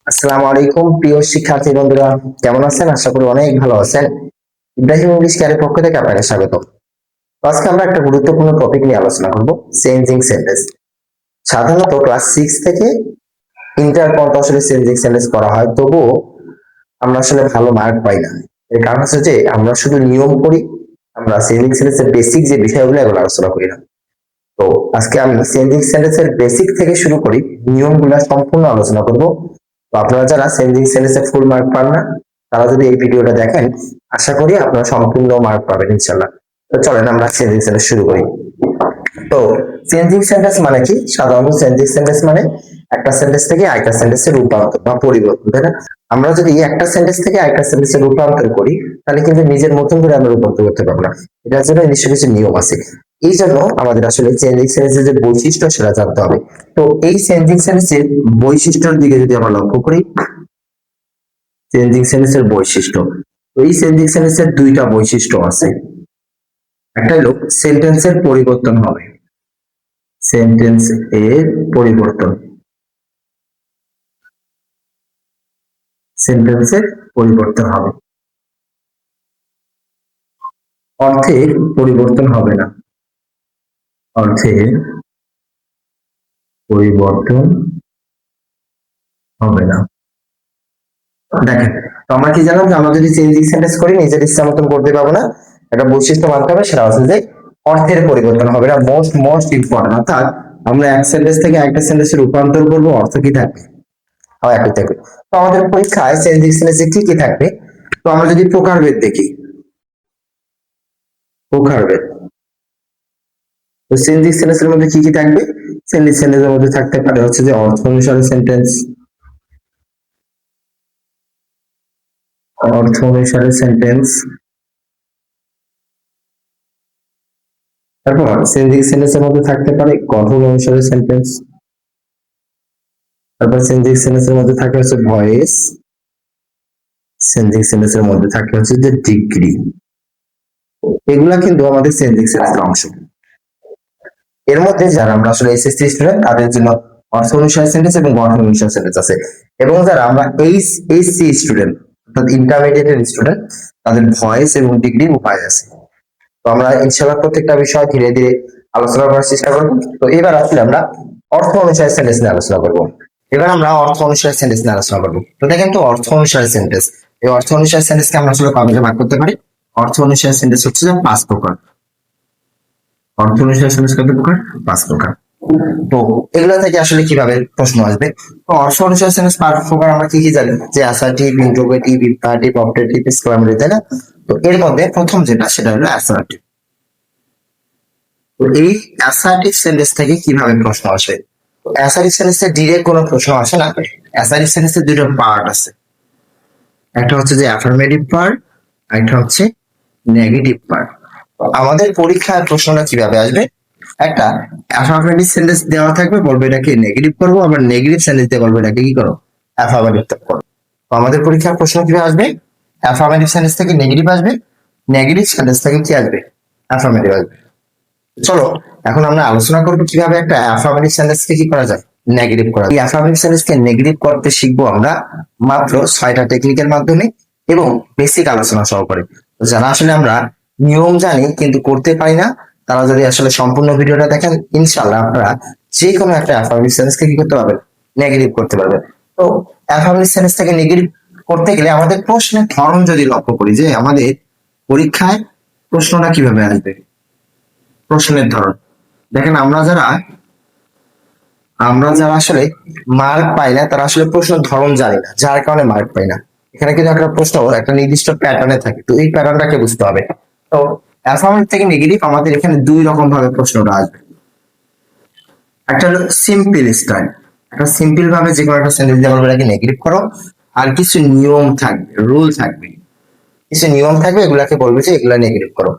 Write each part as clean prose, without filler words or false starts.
আসসালামু আলাইকুম প্রিয় শিক্ষার্থী বন্ধুরা, কেমন আছেন? আশা করি অনেক ভালো আছেন। ইব্রাহিম ইংলিশ কেয়ারের পক্ষ থেকে আপনাকে স্বাগত। আজকে আমরা একটা গুরুত্বপূর্ণ টপিক নিয়ে আলোচনা করব, চেঞ্জিং সেন্টেন্স। সাধারণত ক্লাস 6 থেকে ইন্টার পর্যন্ত আসলে চেঞ্জিং সেন্টেন্স করা হয়, তবুও আমরা আসলে ভালো মার্ক পাই না। এর কারণ হচ্ছে যে আমরা শুধু নিয়ম করি, আমরা চেঞ্জিং সেন্টেন্সের বেসিক যে বিষয়গুলো এগুলো আলোচনা করি না। তো আজকে আমি চেঞ্জিং সেন্টেন্সের বেসিক থেকে শুরু করি, নিয়মগুলো সম্পূর্ণ আলোচনা করব। তো আপনারা যারা চেঞ্জিং সেন্টেন্সে ফুল মার্ক পান না, তারা যদি এই ভিডিওটা দেখেন, আশা করি আপনারা সম্পূর্ণ মার্ক পাবেন ইনশাল্লাহ। তো চলেন আমরা চেঞ্জিং সেন্টেন্স শুরু করি। তো চেঞ্জিং সেন্টেন্স মানে কি? সাধারণত চেঞ্জিং সেন্টেন্স মানে একটা সেন্টেন্স থেকে আরেকটা সেন্টেন্সে রূপান্তর বা পরিবর্তন, তাই না? আমরা যদি একটা সেন্টেন্স থেকে আরেকটা সেন্টেন্সে রূপান্তর করি, তাহলে কিন্তু নিজের মতন করে আমরা রূপান্তর করতে পারবো না। এটার জন্য নিশ্চয় কিছু নিয়ম আছে। এই জন্য আমাদের আসলে চেঞ্জিং সেন্টেন্সের যে বৈশিষ্ট্য সেটা জানতে হবে। তো এই চেঞ্জিং সেন্টেন্সের বৈশিষ্ট্যের দিকে যদি আমরা লক্ষ্য করি, চেঞ্জিং সেন্টেন্সের বৈশিষ্ট্য, তো এই চেঞ্জিং সেন্টেন্সের দুইটা বৈশিষ্ট্য আছে। একটা হলো সেন্টেন্সের পরিবর্তন হবে, সেন্টেন্স এর পরিবর্তন, সেন্টেন্সের পরিবর্তন হবে, অর্থের পরিবর্তন হবে না, অর্থের পরিবর্তন হবে না। দেখেন, তো আমরা কি জানলাম যে আমরা যদি চেঞ্জিং সেন্টেন্স করি নিজের ইচ্ছা মতন করতে পারবো না। একটা বৈশিষ্ট্য মানতে হবে, সেটা হচ্ছে যে অর্থের পরিবর্তন হবে না। Most most important. অর্থাৎ আমরা এক সেন্টেন্স থেকে আরেকটা সেন্টেন্সে রূপান্তর করবো, অর্থ কি থাকবে? একই থাকবে। তো আমাদের পরীক্ষায় চেঞ্জিং সেন্টেন্সে কি কি থাকবে? তো আমরা যদি প্রকারভেদ দেখি, প্রকারভেদ, তো চেঞ্জিং সেন্টেন্সের মধ্যে কি কি থাকবে? চেঞ্জিং সেন্টেন্সের মধ্যে থাকতে পারে হচ্ছে যে অর্থ অনুসারে সেন্টেন্স, অর্থ অনুসারে সেন্টেন্স। তারপর চেঞ্জিং সেন্টেন্সের মধ্যে থাকতে পারে গঠন অনুসারে সেন্টেন্স। তারপর চেঞ্জিং সেন্টেন্সের মধ্যে থাকে হচ্ছে ভয়েস, চেঞ্জিং সেন্টেন্সের মধ্যে থাকে হচ্ছে যে ডিগ্রি। এগুলা কিন্তু আমাদের চেঞ্জিং সেন্টেন্সের অংশ। এর মধ্যে যারা আমরা আসলে এসএসসি স্টুডেন্ট, তাদের জন্য অর্থ অনুসারে সেন্টেন্স এবং গঠন অনুসারে সেন্টেন্স আছে। এবং যারা আমরা এইচএসসি স্টুডেন্ট, অর্থাৎ ইন্টারমিডিয়েটের স্টুডেন্ট, তাদের ভয়েস এবং ডিগ্রি উপায় আছে। তো আমরা ইনশাআল্লাহ প্রত্যেকটা বিষয় ধীরে ধীরে আলোচনা করার চেষ্টা করব। তো এবার আসলে আমরা অর্থ অনুসারে সেন্টেন্স নিয়ে আলোচনা করব। এবার আমরা অর্থ অনুসারে সেন্টেন্স নিয়ে আলোচনা করব। তো দেখেন, তো অর্থ অনুসারে সেন্টেন্স, এই অর্থ অনুসারে সেন্টেন্সকে আমরা আসলে কয় ভাগে ভাগ করতে পারি? অর্থ অনুসারে সেন্টেন্স হচ্ছে যে 5 প্রকার। অর্থ অনুসারে সেন্টেন্স কত প্রকার? 5 প্রকার। তো এগুলো থেকে আসলে কিভাবে প্রশ্ন আসবে? তো অর্থ অনুসারে সেন্টেন্স 5 প্রকার আমরা কি কি জানি? যে assertive, interrogative, imperative, objective, exclamatory, তাই না? তো এর মধ্যে প্রথম যেটা, সেটা হলো অ্যাসার্টিভ। তো এই অ্যাসার্টিভ সেন্টেন্স থেকে কিভাবে প্রশ্ন আসে? অ্যাসার্টিভ সেন্টেন্সে ডিরেক্ট কোনো প্রশ্ন আসে না। অ্যাসার্টিভ সেন্টেন্সের দুটো পার্ট আছে, একটা হচ্ছে যে অ্যাফার্মেটিভ পার্ট, আর একটা হচ্ছে নেগেটিভ পার্ট। আমাদের পরীক্ষার প্রশ্নটা কিভাবে আসবে? একটা অ্যাফার্মেটিভ সেন্টেন্স দেওয়া থাকবে, বলবে এটাকে নেগেটিভ করবো, আবার নেগেটিভ সেন্টেন্স দিয়ে বলবে এটাকে কি করো? অ্যাফার্মেটিভ করো। তো আমাদের পরীক্ষার প্রশ্ন কিভাবে আসবে? অ্যাফার্মেটিভ সেন্টেন্স থেকে নেগেটিভ আসবে, নেগেটিভ সেন্টেন্স থেকে কি আসবে? অ্যাফার্মেটিভ আসবে। চলো এখন আমরা আলোচনা করবো কিভাবে একটা অ্যাফার্মেটিভ সেন্টেন্সকে কি করা যায়? নেগেটিভ করা যায়। এই অ্যাফার্মেটিভ সেন্টেন্সকে নেগেটিভ করতে শিখবো আমরা মাত্র 6টা টেকনিকের মাধ্যমে এবং বেসিক আলোচনা সহকারে। যারা আসলে আমরা নিয়ম জানি কিন্তু করতে পারি না, তারা যদি আসলে সম্পূর্ণ ভিডিওটা দেখেন, ইনশাআল্লাহ আপনারা যে কোনো একটা অ্যাফার্মেটিভ সেন্টেন্সকে কি করতে পারবেন? নেগেটিভ করতে পারবেন। তো অ্যাফার্মেটিভ সেন্টেন্স থেকে নেগেটিভ করতে গেলে আমাদের প্রশ্নের ধরন যদি লক্ষ্য করি, যে আমাদের পরীক্ষায় প্রশ্নটা কিভাবে আসবে, প্রশ্নের ধরন দেখেন, আমরা যারা আসলে মার্ক পাই না, তারা আসলে প্রশ্নের ধরন জানি না, যার কারণে মার্ক পাই না। এখানে কিন্তু একটা প্রশ্ন একটা নির্দিষ্ট প্যাটার্নে থাকে, তো এই প্যাটার্নটাকে বুঝতে হবে। তো অ্যাফার্মেটিভ থেকে নেগেটিভ আমাদের এখানে দুই রকম ভাবে প্রশ্নটা আসবে। একটা হলো সিম্পল স্টাইল, একটা সিম্পল ভাবে যে কোনো একটা সেন্টেন্স দিয়ে বলবো এটাকে নেগেটিভ করো, আর কিছু নিয়ম থাকবে, রুল থাকবে, কিছু নিয়ম থাকবে, এগুলাকে বলবে যে এগুলা নেগেটিভ করো।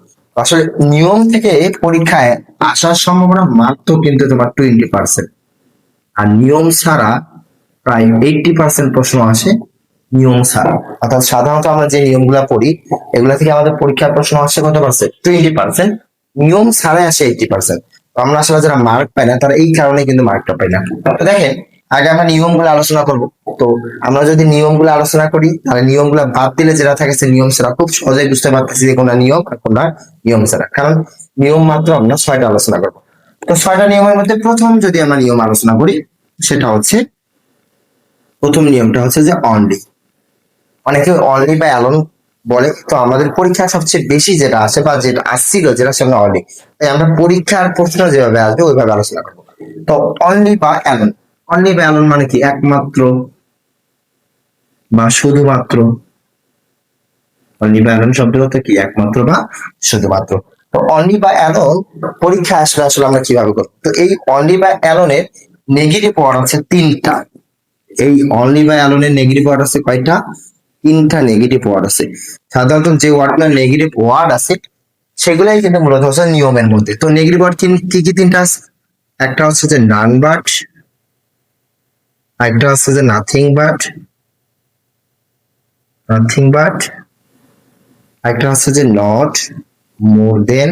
আসলে নিয়ম থেকে পরীক্ষায় আসার সম্ভাবনা মাত্র কিন্তু তোমার 20%, আর নিয়ম ছাড়া প্রায় 80% প্রশ্ন আসে নিয়ম ছাড়া। অর্থাৎ সাধারণত আমরা যে নিয়মগুলা পড়ি, এগুলা থেকে আমাদের পরীক্ষার প্রশ্ন আসছে কত পার্সেন্ট? 20%। নিয়ম ছাড়াই আসে 80%। তো আমরা আসলে যারা মার্ক পাই না, তারা এই কারণে কিন্তু মার্কটা পাই না। তো দেখেন, আগে আমরা নিয়মগুলো আলোচনা করব। তো আমরা যদি নিয়মগুলো আলোচনা করি তাহলে নিয়মগুলো বাদ দিলে যেটা থাকে সে নিয়ম ছাড়া খুব সহজেই বুঝতে পারতেছি যে কোনটা নিয়ম আর কোনটা নিয়ম ছাড়া, কারণ নিয়ম মাত্র আমরা 6টা আলোচনা করবো। তো 6টা নিয়মের মধ্যে প্রথম যদি আমরা নিয়ম আলোচনা করি সেটা হচ্ছে, প্রথম নিয়মটা হচ্ছে যে অনলি। অনেকে অনলি বা অ্যালোন বলে, তো আমাদের পরীক্ষা সবচেয়ে বেশি যেটা আসে বা যেটা আসছিল যেটা সেটা অনলি, তাই আমরা পরীক্ষার প্রশ্ন যেভাবে আসবে ওইভাবে আলোচনা করবো। তো অনলি বা অ্যালোন, অনলি বা অ্যালোন মানে কি? একমাত্র বা শুধুমাত্র। অনলি বা অ্যালোন শব্দের অর্থ কি? একমাত্র বা শুধুমাত্র। তো অনলি বা অ্যালোন পরীক্ষা আসলে আসলে আমরা কিভাবে করবো? তো এই অনলি বা অ্যালোনের নেগেটিভ ওয়ার্ড আছে 3টা। এই অনলি বা অ্যালোনের নেগেটিভ ওয়ার্ড আছে কয়টা? 3টা নেগেটিভ ওয়ার্ড আছে। সাধারণত যে ওয়ার্ডগুলো নেগেটিভ ওয়ার্ড আছে সেগুলাই কিন্তু মূলত হচ্ছে নিয়মের মধ্যে। তো নেগেটিভ ওয়ার্ড কি কি 3টা আছে? একটা হচ্ছে যে নান বাট, একটা হচ্ছে যে নাথিং বাট, নাথিং বাট, একটা হচ্ছে যে নট, মোর দেন,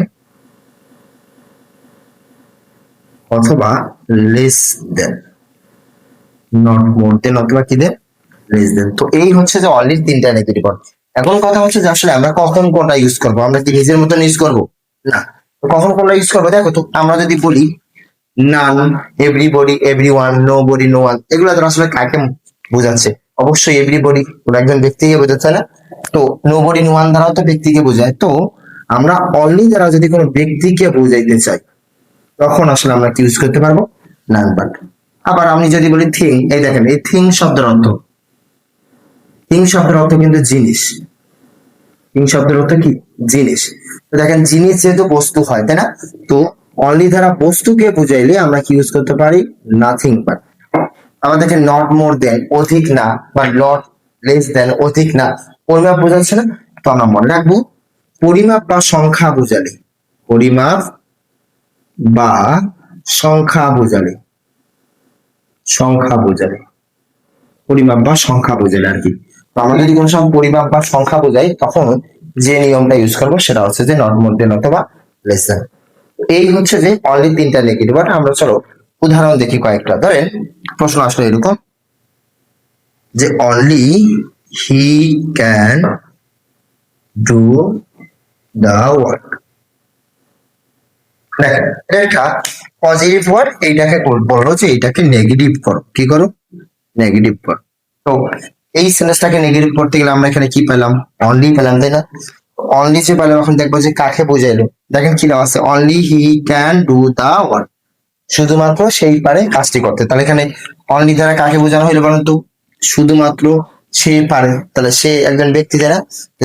অথবা লেস দেন। নট মোর দেন অথবা কি দেন? Less than. তো এই হচ্ছে যে অনলি 3টা নেগেটিভ ওয়ার্ড। এখন কথা হচ্ছে যে আসলে আমরা কখন কোনটা ইউজ করবো? আমরা কি নিজের মতন ইউজ করবো? না। তো কখন কোনটা ইউজ করবো? দেখো তো, আমরা যদি বলি none, everybody, everyone, nobody, no one, এগুলো তো আসলে কাকে বোঝাচ্ছে? অবশ্যই এভরিবডি কোন একজন ব্যক্তিকে বোঝাচ্ছে না। তো নো বডি, নো ওয়ান দ্বারাও তো ব্যক্তিকে বোঝায়। তো আমরা অনলি দ্বারা যদি কোনো ব্যক্তিকে বোঝাইতে চাই তখন আসলে আমরা কি ইউজ করতে পারবো? None but. আবার আমি যদি বলি থিং, এই দেখেন এই থিং শব্দের অর্থ, থিং শব্দের অর্থ কিন্তু জিনিস। থিং শব্দের অর্থ কি? জিনিস। তো দেখেন জিনিস যেহেতু বস্তু হয়, তাই না? তো অনলি দ্বারা বস্তুকে বুঝাইলে আমরা কি ইউজ করতে পারি? Nothing but. আবার দেখেন নট মোর দেন অধিক না, বা নট লেস দেন অধিক না, পরিমাপ বোঝাচ্ছে না? তো আমরা মনে রাখবো পরিমাপ বা সংখ্যা বোঝালে, পরিমাপ বা সংখ্যা বোঝালে, সংখ্যা বোঝালে, পরিমাপ বা সংখ্যা বোঝালে আর কি। তো আমরা যদি কোনো সময় পরিমাপ বা সংখ্যা বোঝাই তখন যে নিয়মটা ইউজ করবো সেটা হচ্ছে যে নট মোর দেন অথবা লেস দেন। এই হচ্ছে যে অনলি 3টা নেগেটিভ ওয়ার্ড। আমরা চলো উদাহরণ দেখি কয়েকটা। ধরেন প্রশ্ন আসলে এরকম যে only he can do the work. দেখেন এটা একটা পজিটিভ ওয়ার্ড, এইটাকে বললো যে এটাকে নেগেটিভ করো। কি করো? নেগেটিভ করো। তো এই সেন্টেন্সটাকে নেগেটিভ করতে গেলে আমরা এখানে কি পেলাম? অনলি পেলাম, তাই না? অনলি যে পেলাম, এখন দেখবো যে কাকে বোঝাইলো। দেখেন কি দেওয়া আছে? Only he can do the work. শুধুমাত্র সেই পারে কাজটি করতে। তাহলে এখানে অনলি দ্বারা কাকে বোঝানো হলো বলুন তো? শুধুমাত্র সে পারে, তাহলে সে একজন ব্যক্তি দ্বারা।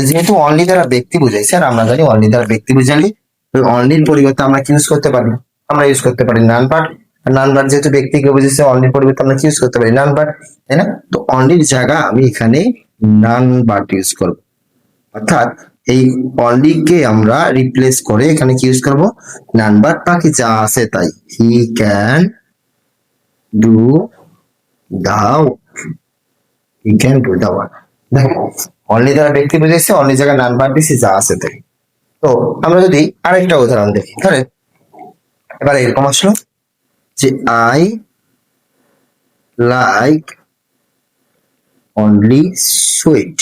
যেহেতু অনলি দ্বারা ব্যক্তি বুঝাইছে আর আমরা জানি অনলি দ্বারা ব্যক্তি বুঝালি, ওই অনলির পরিবর্তে আমরা কি ইউজ করতে পারি? আমরা ইউজ করতে পারি নান বাট। নান বাট যেহেতু ব্যক্তিকে বুঝেছে অনলির পরিবর্তে আমরা কি ইউজ করতে পারি? নান বাট, তাই না? তো অনলির জায়গা আমি এখানে নান বাট ইউজ করবো। অর্থাৎ এই অনলি কে আমরা রিপ্লেস করে এখানে কি ইউজ করবো? None but. বাকি যা আছে তাই। He can do the, he can do the work. দেখো অনলি দ্বারা ব্যক্তি বুঝেছে, অনলি জায়গায় নান বাট দিছি, যা আছে তাই। তো আমরা যদি আরেকটা উদাহরণ দেখি, তাহলে এবার এরকম আসলো যে আই লাইক অনলি সুইট।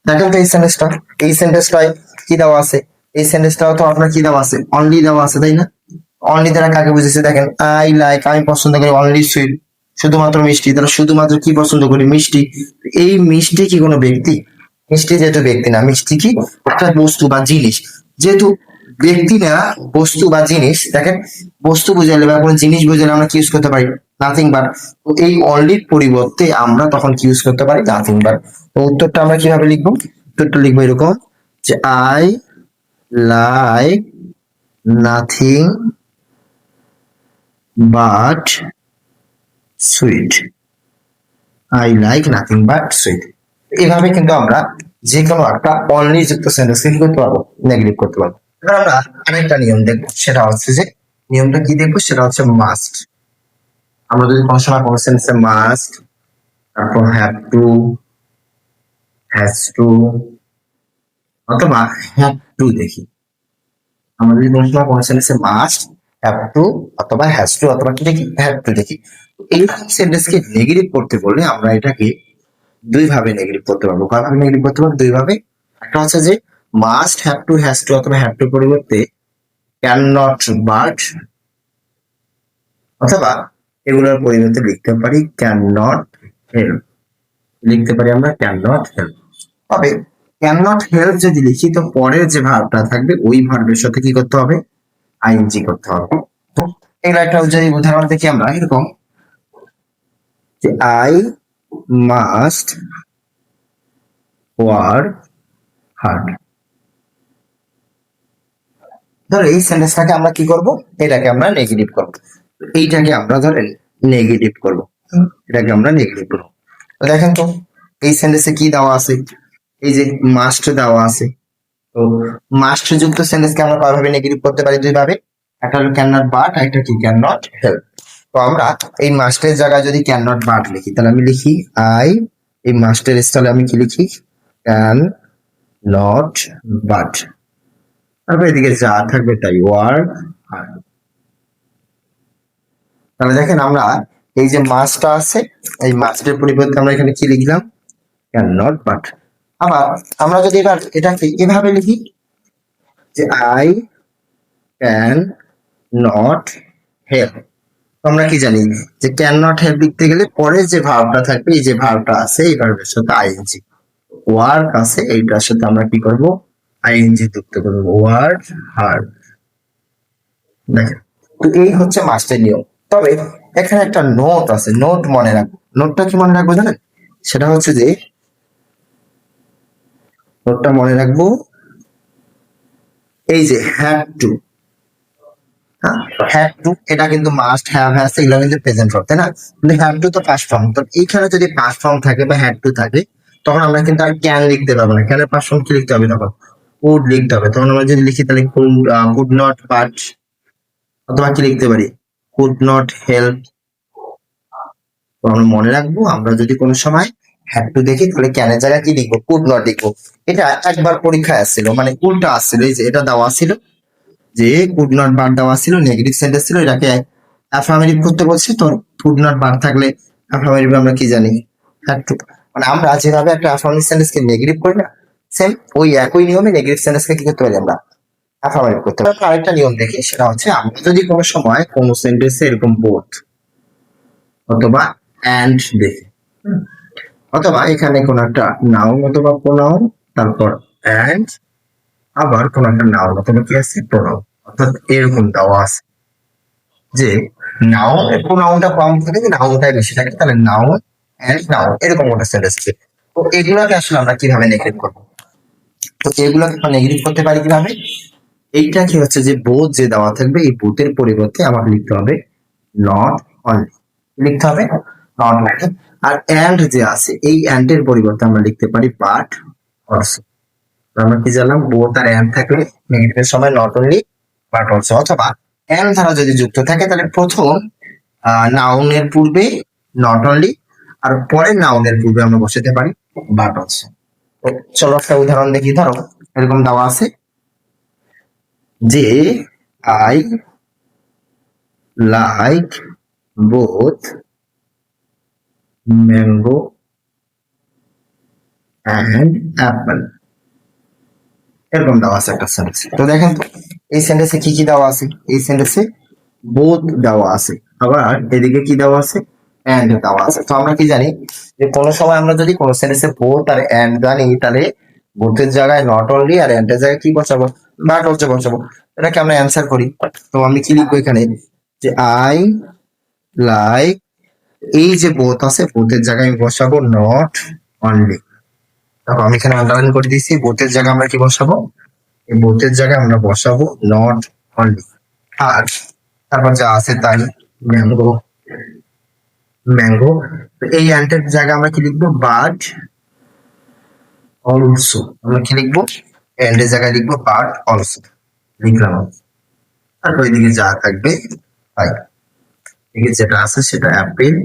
দেখেন তো এই সেন্টেন্সটা, এই সেন্টেন্সটায় কি দেওয়া আছে? এই সেন্টেন্সটাও তো আপনার কি দেওয়া আছে? অনলি দেওয়া আছে, তাই না? অনলি দ্বারা কাকে বুঝেছে? দেখেন আই লাইক, আমি পছন্দ করি, অনলি সুইট, শুধুমাত্র মিষ্টি। তাহলে শুধুমাত্র কি পছন্দ করি? মিষ্টি। এই মিষ্টি কি কোনো ব্যক্তি? মিষ্টি যেহেতু ব্যক্তি না, মিষ্টি কি একটা বস্তু বা জিনিস। যেহেতু ব্যক্তি না, বস্তু বা জিনিস। দেখেন বস্তু বুঝাইলে বা কোনো জিনিস বুঝাইলে আমরা কি ইউজ করতে পারি? Nothing but. তো এই অনলির পরিবর্তে আমরা তখন কি ইউজ করতে পারি? Nothing but. তো উত্তরটা আমরা কিভাবে লিখবো? উত্তরটা লিখবো এরকম যে I like nothing but sweet. I like nothing but sweet. এইভাবে কিন্তু আমরা যে কোনো একটা অনলি যুক্ত সেন্টেন্স কি করতে পারবো? নেগেটিভ করতে পারবো। এবার আমরা আরেকটা নিয়ম দেখবো, সেটা হচ্ছে যে নিয়মটা কি দেখবো? সেটা হচ্ছে মাস্ট। আমরা যদি কোনো সময় কোনো সেন্টেন্সে মাস্ট, তারপর হ্যাভ টু, হ্যাজ টু, অথবা হ্যাভ টু দেখি। আমরা যদি কোনো সময় কোনো সেন্টেন্সে মাস্ট, হ্যাভ টু অথবা হ্যাজ টু অথবা কি দেখি হ্যাভ টু দেখি। এই সেন্টেন্সকে নেগেটিভ করতে বললে আমরা এটাকে দুই ভাবে নেগেটিভ করতে পারবো। কয়ভাবে নেগেটিভ করতে পারবো? দুই ভাবে। একটা হচ্ছে যে must, have to, has to অথবা হ্যাভ টু পরিবর্তে ক্যান নট, বাট, অথবা এগুলোর পরিবর্তে লিখতে পারি ক্যান নট হেল্প। লিখতে পারি আমরা ক্যান নট হেল্প। তবে ক্যান নট হেল্প যদি লিখি তো পরের যে ভার্বটা থাকবে ওই ভার্বের সাথে কি করতে হবে? আইএনজি করতে হবে। তো এগুলো একটা যদি উদাহরণ দেখি আমরা এরকম যে আই মাস্ট ওয়ার্ক হার্ড। ধরো এই সেন্টেন্সটাকে আমরা কি করব? এটাকে আমরা নেগেটিভ করব। এইটাকে আমরা ধরেন নেগেটিভ করব, এটাকে আমরা নেগেটিভ করব। তো দেখেন তো এই সেন্টেন্সে কি দেওয়া আছে? এই যে মাস্ট দেওয়া আছে। তো মাস্ট যুক্ত সেন্টেন্সকে আমরা কয়ভাবে নেগেটিভ করতে পারি? দুই ভাবে। একটা হলো ক্যান নট বাট, আর একটা কি ক্যান নট হেল্প। তো আমরা এই মাস্টের জায়গায় যদি ক্যান নট বাট লিখি তাহলে আমি লিখি আই, এই মাস্টের স্থলে আমি কি লিখি? Can not but. তারপর এদিকে যা থাকবে তাই ওয়ার্ক হার্ড। তাহলে দেখেন আমরা এই যে মাস্টটা আছে, এই মাস্টের পরিবর্তে আমরা এখানে কি লিখলাম? Can not but. আবার আমরা যদি এবার এটাকে এভাবে লিখি যে আই ক্যান নট হেল্প। আমরা কি জানি যে ক্যান নট হেল্প লিখতে গেলে পরে যে ভার্বটা থাকবে, এই যে ভার্বটা আছে এই ভার্বের সাথে আইএনজি। ওয়ার্ক আছে, এইটার সাথে আমরা কি করব? আইএনজি যুক্ত করব, ওয়ার্ক হার্ড। দেখেন তো এই হচ্ছে মাস্টের নিয়ম। তবে এখানে একটা নোট আছে, নোট মনে রাখবো। নোটটা কি মনে রাখবো জানেন? সেটা হচ্ছে যে নোটটা মনে রাখবো এই যে হ্যাভ টু, হ্যাভ টু এটা কিন্তু মাস্ট, হ্যাভ, হ্যাজ এগুলো কিন্তু প্রেজেন্ট ফর্ম, তাই না? কিন্তু হ্যাভ টু তো পাস্ট ফর্ম। তো এইখানে যদি পাস্ট ফর্ম থাকে বা হ্যাভ টু থাকে তখন আমরা কিন্তু আর ক্যান লিখতে পারবো না। ক্যানের পাস্ট ফর্ম কি লিখতে হবে? তখন কুড লিখতে হবে। তখন আমরা যদি লিখি তাহলে কুড নট বাট, অথবা কি লিখতে পারি? Could not help. তো আমরা মনে রাখবো আমরা যদি কোনো সময় হ্যাভ টু দেখি তাহলে ক্যানের জায়গায় কি লিখবো? কুড নট লিখবো। এটা একবার পরীক্ষায় আসছিল, মানে উল্টা আসছিল। এই যে এটা দেওয়া ছিল যে কুড নট বার দেওয়া ছিল, নেগেটিভ সেন্টেন্স ছিল, এটাকে অ্যাফার্মেটিভ করতে বলছি। তো কুড নট বার থাকলে অ্যাফার্মেটিভ আমরা কি জানি? Had to. মানে আমরা যেভাবে একটা অ্যাফার্মেটিভ সেন্টেন্সকে নেগেটিভ করি না, সেম ওই একই নিয়মে নেগেটিভ সেন্টেন্সকে কি করতে পারি? আমরা অ্যাফার্মেটিভ করতে পারি। আরেকটা নিয়ম দেখি, সেটা হচ্ছে আমরা যদি কোনো সময় কোনো সেন্টেন্সে এরকম বোথ অথবা অ্যান্ড দেখি, অথবা এখানে কোনো একটা নাউন অথবা প্রোনাউন, তারপর অ্যান্ড, আবার কোন একটা নাউন অথবা কি আছে? প্রোনাউন। অর্থাৎ এরকম দেওয়া আছে যে নাউন প্রোনাউনটা কম থাকে, নাউনটা বেশি থাকে, তাহলে নাউন এন্ড নাউন এরকম একটা সেন্টেন্স। তো এগুলোকে আসলে আমরা কিভাবে নেগেটিভ করবো? তো এগুলোকে আমরা নেগেটিভ করতে পারি কিভাবে? এইটা কি হচ্ছে যে বোথ যে দেওয়া থাকবে এই বোথের পরিবর্তে আমাকে লিখতে হবে নট অনলি। লিখতে হবে নট অনলি। আর এন্ড যে আছে এই এন্ড এর পরিবর্তে আমরা লিখতে পারি বাট অলসো। আমরা কি জানলাম? বোথ আর এন্ড থাকলে নেগেটিভের সময় নট অনলি বাট অলসো, অথবা এন্ড দ্বারা যদি যুক্ত থাকে তাহলে প্রথম নাউনের পূর্বে নট অনলি আর পরের নাউনের পূর্বে আমরা বসাতে পারি বাট অলসো। চলো একটা উদাহরণ দেখি। ধরো এরকম দেওয়া আছে যে I like both mango and Apple. এরকম দেওয়া আছে একটা সেন্টেন্স। তো দেখেন তো এই সেন্টেন্সে কি কি দেওয়া আছে? এই সেন্টেন্সে বোথ দেওয়া আছে, আবার এদিকে কি দেওয়া আছে? এন্ড দেওয়া আছে। তো আমরা কি জানি যে কোনো সময় আমরা যদি কোনো সেন্টেন্সে বোথ আর এন্ড জানি তাহলে বোথের জায়গায় নট অনলি আর এন্ড এর জায়গায় কি বসাবো? বাট অলসো বসাবো। এটাকে আমরা অ্যান্সার করি। তো আমি কি লিখবো এখানে? যে আই লাইক, এই যে বোথ আছে বোথের জায়গায় আমি বসাবো নট অনলি। দেখো আমি এখানে আন্ডারলাইন করে দিয়েছি, বোথের জায়গায় আমরা কি বসাবো? এই বোথের জায়গায় আমরা বসাবো নট অনলি। আর তারপর যা আছে তাই ম্যাঙ্গো, ম্যাঙ্গো। এই অ্যান্টের জায়গায় আমরা কি লিখবো? But also. আমরা কি লিখবো? এন্ড এর জায়গায় লিখবো বাট অলসো। লিখলাম। তারপর এদিকে যা থাকবে তাই, এদিকে যেটা আছে সেটা অ্যাপেল।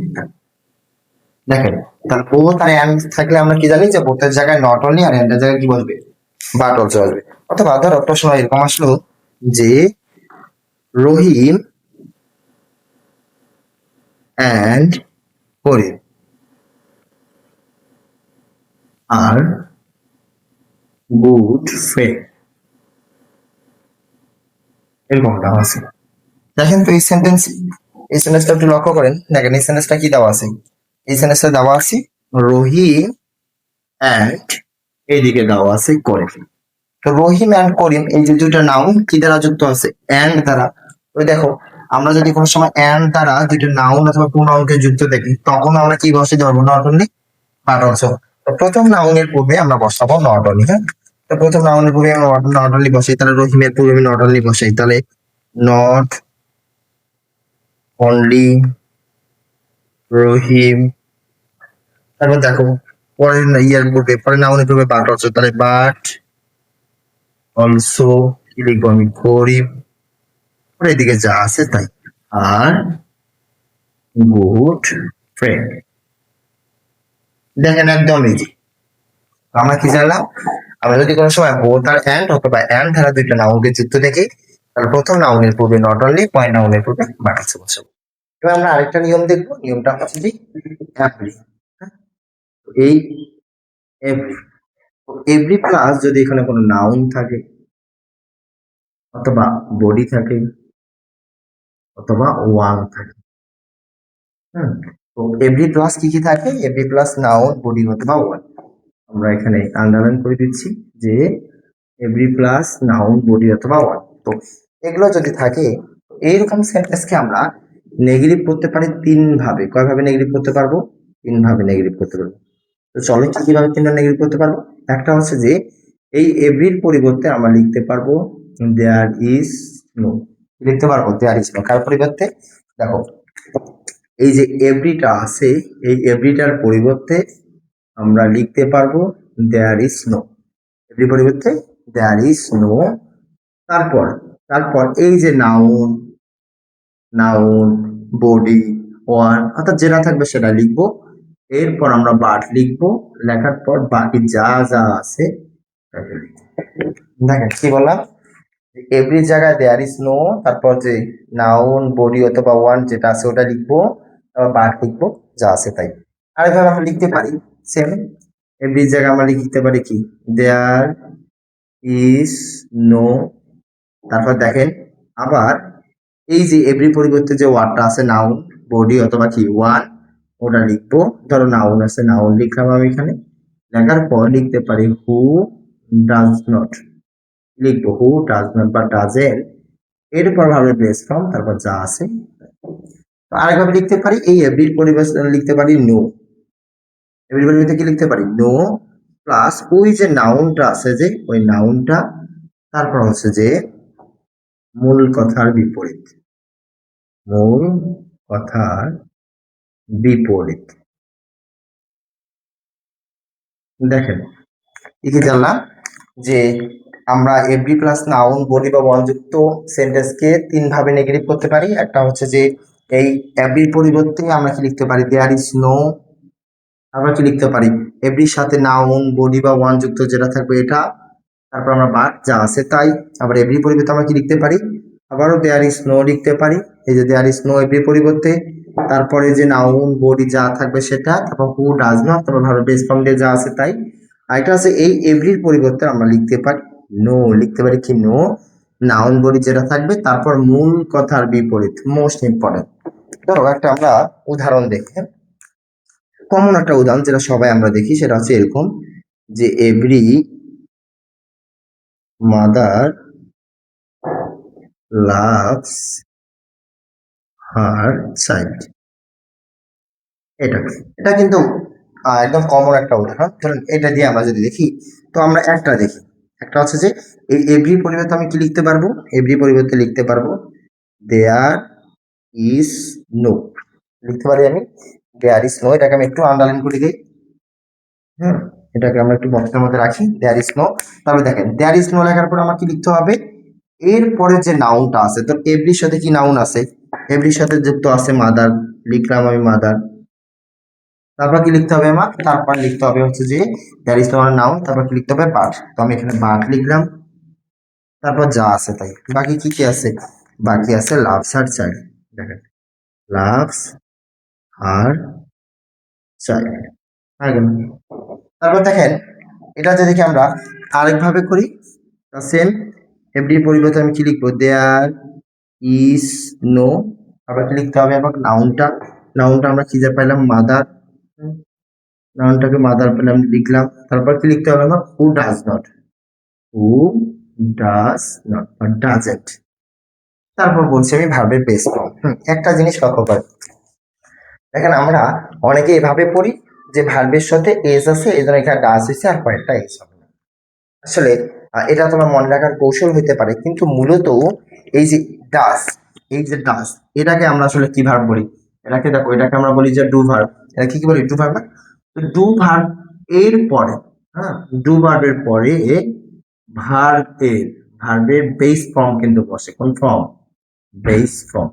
দেখেন তাহলে বোথ আর এন্ড থাকলে আমরা কি জানি যে বোথের জায়গায় নট অনলি আর এন্ড এর জায়গায় কি বসবে? বাট অলসো আসবে। অথবা ধরো প্রশ্ন এরকম আসলো যে Rahim and Karim are good friend, এরকম দেওয়া আছে। দেখেন তো এই সেন্টেন্সটা একটু লক্ষ্য করেন, দেখেন এই সেন্টেন্সটা কি দেওয়া আছে, এই সেন্টেন্সটা দেওয়া আছে রহিম অ্যান্ড এইদিকে দেওয়া আছে করিম। তো রহিম অ্যান্ড করিম এই যে দুইটা নাউন কি দ্বারা যুক্ত আছে, অ্যান্ড দ্বারা। ওই দেখো আমরা যদি কোনো সময় অ্যান্ড দ্বারা দুইটা নাউন অথবা প্রোনাউনকে যুক্ত দেখি তখন আমরা কি বসে ধরবো, নট অনলি বাট অলসো। তো প্রথম নাউনের পূর্বে আমরা বসাবো নট অনলি। হ্যাঁ, তো প্রথম নাউনের পূর্বে আমরা নট অনলি বসাই, তাহলে রহিমের পূর্বে আমি নট অনলি বসাই, তাহলে নট অনলি রহিম। তারপর দেখো পরের ইয়ার পূর্বে, পরের নাউনের পূর্বে বাট অলসো, তাহলে বাট অলসো কি লিখবো আমি, করিম। এদিকে যা আছে তাই, আর গুড ফ্রেন্ড। দেখেন একদম ইজি। আমরা কি জানলাম, আমরা যদি কোনো সময় বোথ আর অ্যান্ড অথবা অ্যান্ড ধারা দুইটা নাউনকে যুক্ত দেখি তাহলে প্রথম নাউনের পূর্বে নট অনলি, পয়েন্ট নাউনের পূর্বে বাট আছে বসাবো। এবার আমরা আরেকটা নিয়ম দেখবো, নিয়মটা হচ্ছে যে এভরি। এই এভরি, এভরি প্লাস যদি এখানে কোনো নাউন থাকে অথবা বডি থাকে অথবা ওয়ান থাকে। তো এভরি প্লাস কি কি থাকে, এভরি প্লাস নাউন বডি অথবা ওয়ান। আমরা এখানে আন্ডারলাইন করে দিচ্ছি যে এভরি প্লাস নাউন বডি অথবা ওয়ান। তো এগুলো যদি থাকে এইরকম সেন্টেন্সকে আমরা নেগেটিভ করতে পারি তিন ভাবে। কয় ভাবে নেগেটিভ করতে পারবো, তিন ভাবে নেগেটিভ করতে পারবো। তো চলো কিভাবে তিনটা নেগেটিভ করতে পারবো। একটা হচ্ছে যে এই এভরির পরিবর্তে আমরা লিখতে পারবো দেয়ার ইজ নো, লিখতে পারবো দেয়ার ইজ নো। কার পরিবর্তে, দেখো এই যে এভরিটা আছে এই এভরিটার পরিবর্তে আমরা লিখতে পারবো দেয়ার ইজ নো, এভরি পরিবর্তে দেয়ার ইজ নো। তারপর তারপর এই যে নাউন, নাউন বডি ওয়ান অর্থাৎ যেটা থাকবে সেটা লিখবো, এরপর আমরা বাট লিখবো, লেখার পর বাকি যা যা আছে তাকে লিখবো। দেখেন কি বললাম, এভরি জায়গায় দেয়ার ইজ নো, তারপর যে নাউন বডি অথবা ওয়ান যেটা আছে ওটা লিখবো, তারপর বাট লিখবো, যা আছে তাই। আরেকভাবে আমরা লিখতে পারি সেম, এভরি জায়গায় আমরা লিখতে পারি কি দেয়ার ইজ নো। তারপর দেখেন আবার এই যে এভরি পরিবর্তে যে ওয়ার্ডটা আছে নাউন বডি অথবা কি ওয়ান ওটা লিখবো, ধরো নাউন আছে নাউন লিখলাম আমি এখানে, লেখার পর লিখতে পারি হু ডাজ নট, লিখবো হু ডাজ নট বা ডাজেন্ট, এরপর ভাবে বেস ফর্ম তারপর যা আছে। আরেকভাবে লিখতে পারি এই এভরির পরিবর্তে লিখতে পারি নো, এভরির পরিবর্তে কি লিখতে পারি নো প্লাস ওই যে নাউনটা আছে যে ওই নাউনটা, তারপর হচ্ছে যে মূল কথার বিপরীত, মূল কথার বিপরীত। দেখেন কি জানলাম যে আমরা এভরি প্লাস নাউন বডি বা ওয়ান যুক্ত সেন্টেন্সকে তিন ভাবে নেগেটিভ করতে পারি। একটা হচ্ছে যে এই এভরির পরিবর্তে আমরা কি লিখতে পারি দেয়ার ইজ নো, আমরা কি লিখতে পারি এভরির সাথে নাউন বডি বা ওয়ান যুক্ত যেটা থাকবে এটা, তারপর আমরা বাট যা আছে তাই। আবার এভরি পরিবর্তে আমরা কি লিখতে পারি, আবারও দেয়ার ইজ নো লিখতে পারি, এই যে দেয়ার ইজ নো এভরি পরিবর্তে, তারপরে যে নাউন বডি যা থাকবে সেটা, তারপর হু ডাজ নট, তারপর ভালো বেস ফর্ম দিয়ে যা আছে তাই। আরেকটা আছে এই এভরির পরিবর্তে আমরা লিখতে পারি নো, লিখতে পারি কি নো নাউন বডি যেটা থাকবে তারপর মূল কথার বিপরীত, মোস্ট ইম্পর্টেন্ট। ধরো একটা আমরা উদাহরণ দেখি, কমন একটা উদাহরণ যেটা সবাই আমরা দেখি সেটা হচ্ছে এরকম যে every mother loves her child. এটা এটা কিন্তু একদম কমন একটা উদাহরণ। ধরুন এটা দিয়ে আমরা যদি দেখি তো আমরা একটা দেখি, একটা হচ্ছে যে এই এভরি পরিবর্তে আমি কি লিখতে পারবো, এভরি পরিবর্তে লিখতে পারবো দেয়ার ইজ নো, লিখতে পারি আমি দেয়ার ইজ নো। এটাকে আমি একটু আন্ডারলাইন করে দিই, হ্যাঁ এটাকে আমরা একটু বক্সের মধ্যে রাখি দেয়ার ইজ নো। তবে দেখেন দেয়ার ইজ নো লেখার পর আমার কি লিখতে হবে, এরপরে যে নাউনটা আছে, তো এভরির সাথে কি নাউন আছে, এভরির সাথে যুক্ত আছে মাদার, লিখলাম আমি মাদার। তারপর কি লিখতে হবে আমার, তারপর লিখতে হবে হচ্ছে যে দ্যার ইজ তোমার নাউন, তারপর কি লিখতে হবে বাট। তো আমি এখানে বাট লিখলাম, তারপর যা আছে তাই। বাকি কি কি আছে, বাকি আছে লাভস আর চাইল্ড। দেখেন লাভস আর চাইল্ড। তারপর দেখেন এটা যদি আমরা আরেকভাবে করি, সেম এফডি পরিবর্তে আমি কি লিখবো, দেয়ার ইজ নো, আবার কি লিখতে হবে, আবার নাউনটা আমরা কি যা পাইলাম, মাদার, নাউনটাকে মাদার পেলাম, লিখলাম। তারপর কি লিখতে হবে আমার, who does not, who does not বা ডাজেন্ট। তারপর বলছি আমি ভার্বের বেস ফর্ম। একটা জিনিস লক্ষ্য করেন, দেখেন আমরা অনেকে এভাবে পড়ি যে ভার্বের সাথে এস আছে, এই জন্য এখানে ডাজ হয়েছে আর পরেরটা এস হবে না। আসলে এটা তোমার মনে রাখার কৌশল হইতে পারে, কিন্তু মূলত এই যে ডাস, এটাকে আমরা আসলে কি ভার্ব বলি, এটাকে দেখো, এটাকে আমরা বলি যে ডু ভার্ব। এটা কি বলি, ডু ভার্ব না? ডু ভার্ব এর পরে, হ্যাঁ, ডু ভার্বের পরে ভার্বের বেস ফর্ম কিন্তু বসে। কোন ফর্ম? Base form.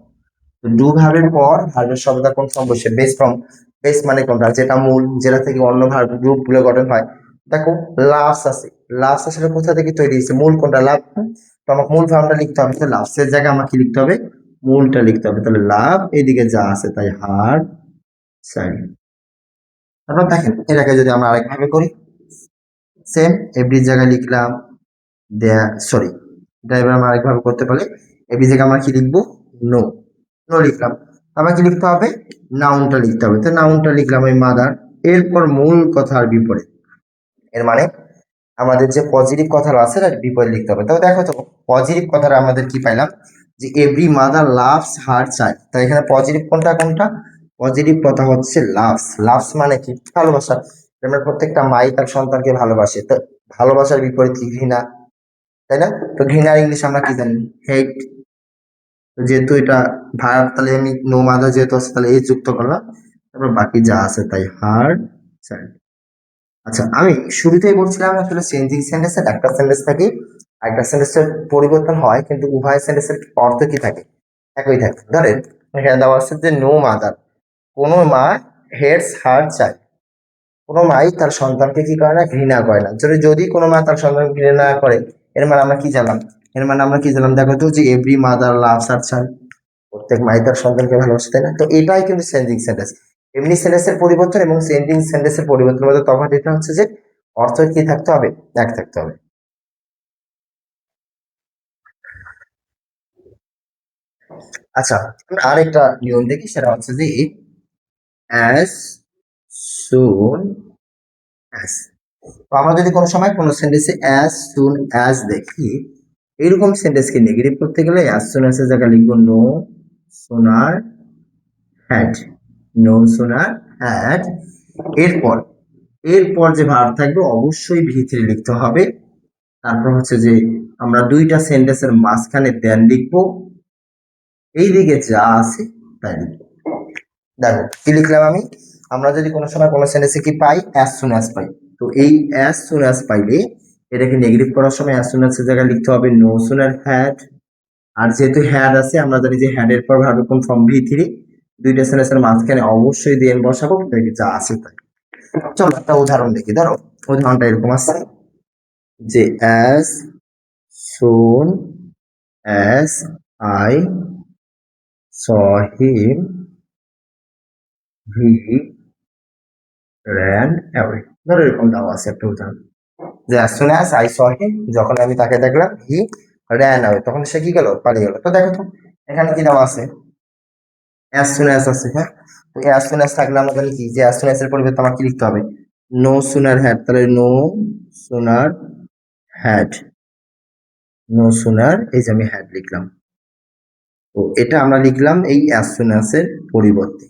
ডু ভার্বের পর ভার্বের শব্দ কোন ফর্ম বসে? Base form. বেস মানে কোনটা? যেটা মূল, যেটা থেকে অন্য ভার্ব গ্রুপ গুলো গঠন হয়। দেখো লাভস আছে, লাভস আসলে কোথা থেকে তৈরি হয়েছে? মূল কোনটা? লাভ। তো আমাকে মূল ভার্বটা লিখতে হবে, তো লাভসের জায়গায় আমাকে লিখতে হবে মূলটা লিখতে হবে। তাহলে লাভ এদিকে যা আছে তাই, হার্ড সাইড। তারপর দেখেন এটাকে যদি আমরা আরেকভাবে করি, সেম এভরির জায়গায় লিখলাম দেয়া, সরি, এটা এবার আমরা আরেকভাবে করতে পারি। এভরি জায়গায় আমরা কি লিখবো? নো, নো লিখলাম। আবার কি লিখতে হবে? নাউনটা লিখতে হবে। তো নাউনটা লিখলাম ওই মাদার। এরপর মূল কথার বিপরীত, এর মানে আমাদের যে পজিটিভ কথাটা আছে তার বিপরীত লিখতে হবে। তবে দেখো তো পজিটিভ কথাটা আমাদের কি পাইলাম, যে every mother loves her child. তাই এখানে পজিটিভ কোনটা কোনটা? পজিটিভ কথা হচ্ছে লাভস। লাভস মানে কি? ভালোবাসা। আমরা প্রত্যেকটা মাই তার সন্তানকে ভালোবাসে। তো ভালোবাসার বিপরীত কি? ঘৃণা, তাই না? তো ঘৃণার ইংলিশ আমরা কি জানি? হেট। যেহেতু এটা ভার্ব, তাহলে আমি নো মাদার যেহেতু আছে তাহলে এই যুক্ত করলাম, তারপর বাকি যা আছে তাই, হার চাইল্ড। আচ্ছা, আমি শুরুতেই বলছিলাম আসলে চেঞ্জিং সেন্টেন্সের একটা সেন্টেন্স থাকে, একটা সেন্টেন্সের পরিবর্তন হয়, কিন্তু উভয় সেন্টেন্সের অর্থ কি থাকে? একই থাকে। ধরেন এখানে দেওয়া আছে যে নো মাদার, কোনো মা হেটস হার চাইল্ড, কোনো মাই তার সন্তানকে কি করে না? ঘৃণা করে না। যদি কোনো মা তার সন্তানকে ঘৃণা না করে, এর মানে আমরা কি জানলাম? দেখো তো, যে every mother loves her child, প্রত্যেক মাই তার সন্তানকে ভালোবাসে, তাই না? তো এটাই কিন্তু চেঞ্জিং সেন্টেন্স। এমনি সেন্টেন্সের পরিবর্তন এবং চেঞ্জিং সেন্টেন্সের পরিবর্তনের মধ্যে তফাৎ এটা হচ্ছে যে অর্থ কি থাকতে হবে? এক থাকতে হবে। আচ্ছা, আমরা আরেকটা নিয়ম দেখি, সেটা হচ্ছে যে অ্যাজ সুন অ্যাজ। তো আমরা যদি কোনো সময় কোনো সেন্টেন্সে অ্যাজ সুন অ্যাজ দেখি, এইরকম সেন্টেন্সকে নেগেটিভ করতে গেলে অ্যাজ সুন অ্যাজ এর জায়গায় লিখবো no sooner had, no sooner had. এরপর এরপর যে ভার্ব থাকবে অবশ্যই ভিতরে লিখতে হবে। তারপর হচ্ছে যে আমরা দুইটা সেন্টেন্সের মাঝখানে দেন লিখবো, এইদিকে যা আছে তাই লিখবো। দেখো কি লিখলাম আমি, আমরা যদি কোনো সময় কোনো সেন্টেন্সে কি পাই, অ্যাজ সুন অ্যাজ পাই, তো এই অ্যাজ সুন অ্যাজ পাইলে এটাকে নেগেটিভ করার সময় অ্যাজ সুন অ্যাজ এর জায়গায় লিখতে হবে নো সুনার হ্যাড। আর যেহেতু হ্যাড আছে, আমরা জানি যে হ্যাড এর পর ভার্ব কোন ফর্ম? V three. দুইটা সেন্টেন্সের মাঝখানে অবশ্যই দেন বসাবো, যা আছে তাই। চলো একটা উদাহরণ দেখি। ধরো উদাহরণটা এরকম আছে যে as soon as I saw him he ran away। ধরো এরকম দেওয়া আছে একটা উদাহরণ, যে as soon as I saw him, যখন আমি তাকে দেখলাম, he ran away, তখন সে কি গেল? পালিয়ে গেল। তো দেখো তো এখানে কি দেওয়া আছে? as soon as আছে, হ্যাঁ। তো as soon as থাকলে আমরা জানি কি, যে as soon as এর পরিবর্তে আমার কি লিখতে হবে? no sooner had, তাহলে no sooner had, no sooner এই যে আমি had লিখলাম। তো এটা আমরা লিখলাম এই as soon as এর পরিবর্তে।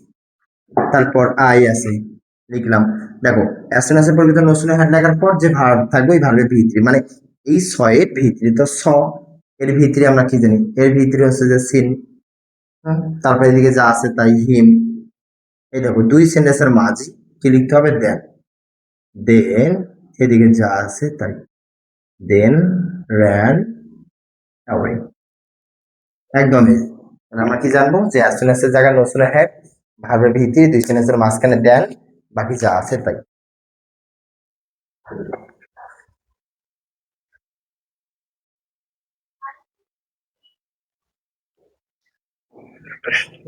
তারপর আই আছে, লিখলাম। দেখো as soon as এর পরিবর্তে no sooner had লেখার পর যে ভার্ব থাকবে ওই ভার্বের ভিতরে, মানে এই এর ভিতরে, তো এর ভিতরে আমরা কি জানি? এর ভিতরে হচ্ছে যে সিন। তারপর এদিকে যা আছে তাই, হিম। এই দেখো দুই সেন্টেন্সের মাঝে কি লিখতে হবে? দেন। দেন এদিকে যা আছে তাই, দেন ran away। একদমই। আমরা কি জানবো? যে as soon as এর জায়গায় no sooner had, ভার্বের ভিতরে দুই সেন্টেন্সের মাঝখানে দেন, বাকি যা আছে তাই।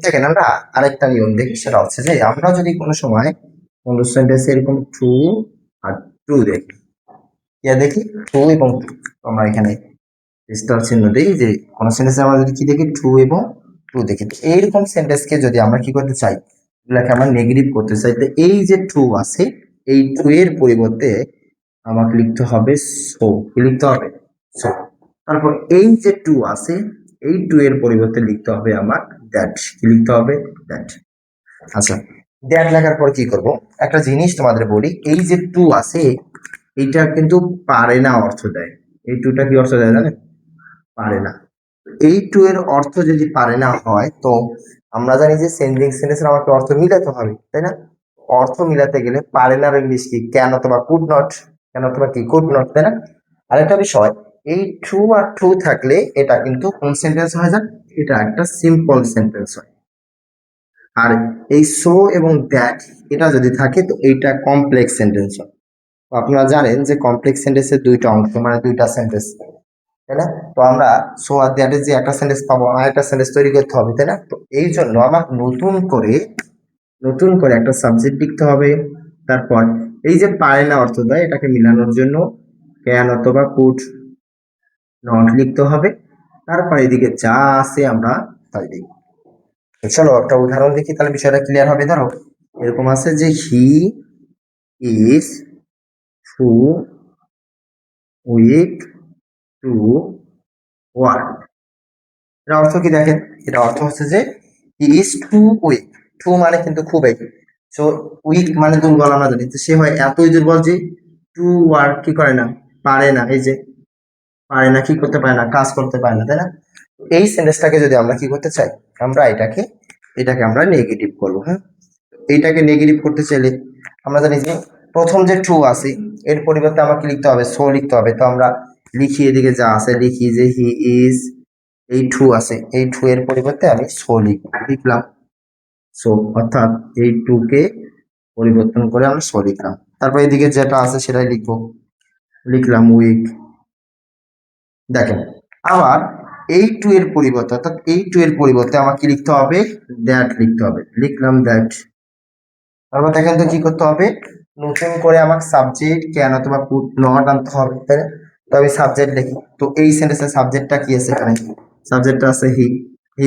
দেখেন আমরা আরেকটা নিয়ম দেখি, সেটা হচ্ছে যে আমরা যদি কোনো সময় কোনো সেন্টেন্সে এরকম টু আর টু দেখি, দেখি টু এবং টু, আমরা এখানে স্টার চিহ্ন দিই যে কোনো সেন্টেন্সে আমরা যদি কি দেখি টু এবং টু দেখি, তো এইরকম সেন্টেন্সকে যদি আমরা কি করতে চাই, এগুলাকে আমরা নেগেটিভ করতে চাই, তো এই যে টু আছে এই টু এর পরিবর্তে আমাকে লিখতে হবে সো, কি লিখতে হবে সো। তারপর এই যে টু আছে এই টু এর পরিবর্তে লিখতে হবে আমার দ্যাট, কি লিখতে হবে দ্যাট। আচ্ছা, দ্যাট লেখার পর কি করব, একটা জিনিস তোমাদের বলি, এই যে টু আছে এইটা কিন্তু পারে না অর্থ দেয়, এই টুটা কি অর্থ দেয় জানেন, পারে না। এই টু এর অর্থ যদি পারে না হয়, তো আমরা জানি যে চেঞ্জিং সেন্টেন্সের আমাকে অর্থ মিলাতে হবে, তাই না? অর্থ মিলাতে গেলে পারে না ইংলিশ কি ক্যান অথবা কুড নট, ক্যান অথবা কি কুড নট, তাই না? আরেকটা বিষয়, এই ট্রু আর ট্রু থাকলে এটা কিন্তু কোন সেন্টেন্স হয়ে যায়, এটা একটা সিম্পল সেন্টেন্স হয়। আর এই সো এবং দ্যাট এটা যদি থাকে তো এইটা কমপ্লেক্স সেন্টেন্স হয়। তো আপনারা জানেন যে কমপ্লেক্স সেন্টেন্সের দুইটা অংশ, মানে দুইটা সেন্টেন্স, তাই না? তো আমরা সো আর দ্যাটের যে একটা সেন্টেন্স পাবো আর একটা সেন্টেন্স তৈরি করতে হবে, তাই না? তো এই জন্য আমার নতুন করে একটা সাবজেক্ট লিখতে হবে, তারপর এই যে পারে না অর্থ দেয় এটাকে মিলানোর জন্য ক্যান অথবা কুড নট লিখতে হবে, তারপর এদিকে যা আছে আমরা তাই লিখব। চলো একটা উদাহরণ দেখি, তাহলে বিষয়টা ক্লিয়ার হবে। ধরো এরকম আছে যে he is too weak to work, এটা অর্থ কি দেখেন, এটা অর্থ হচ্ছে যে he is too weak, too মানে কিন্তু খুবই, সো উইক মানে দুর্বল, আমরা জানি তো সে হয় এতই দুর্বল যে টু ওয়ার্ক কি করে না, পারে না, এই যে পারে না, কি করতে পারে না, কাজ করতে পারে না, তাই না? এই সেন্টেন্সটাকে যদি আমরা কি করতে চাই, আমরা এটাকে আমরা নেগেটিভ করবো, হ্যাঁ। এইটাকে নেগেটিভ করতে চাইলে আমরা জানি যে প্রথম যে ট্রু আছে এর পরিবর্তে আমাকে লিখতে হবে সো লিখতে হবে, তো আমরা লিখি এদিকে যা আছে লিখি যে হি ইজ, এই ট্রু আছে এই ট্রু এর পরিবর্তে আমি সো লিখলাম সো, অর্থাৎ এই টু কে পরিবর্তন করে আমরা সো লিখলাম, তারপর এদিকে যেটা আছে সেটাই লিখলাম উইক। দেখেন আবার এই টু এর পরিবর্তে, অর্থাৎ এই টু এর পরিবর্তে আমাকে লিখতে হবে দ্যাট লিখতে হবে, লিখলাম দ্যাট। তারপর দেখেন তো কি করতে হবে, নতুন করে আমাকে সাবজেক্ট ক্যান অথবা কুড নট আনতে হবে, তাই না? তো আমি সাবজেক্ট লিখি, তো এই সেন্টেন্সের সাবজেক্টটা কি আছে, এখানে সাবজেক্টটা আছে হি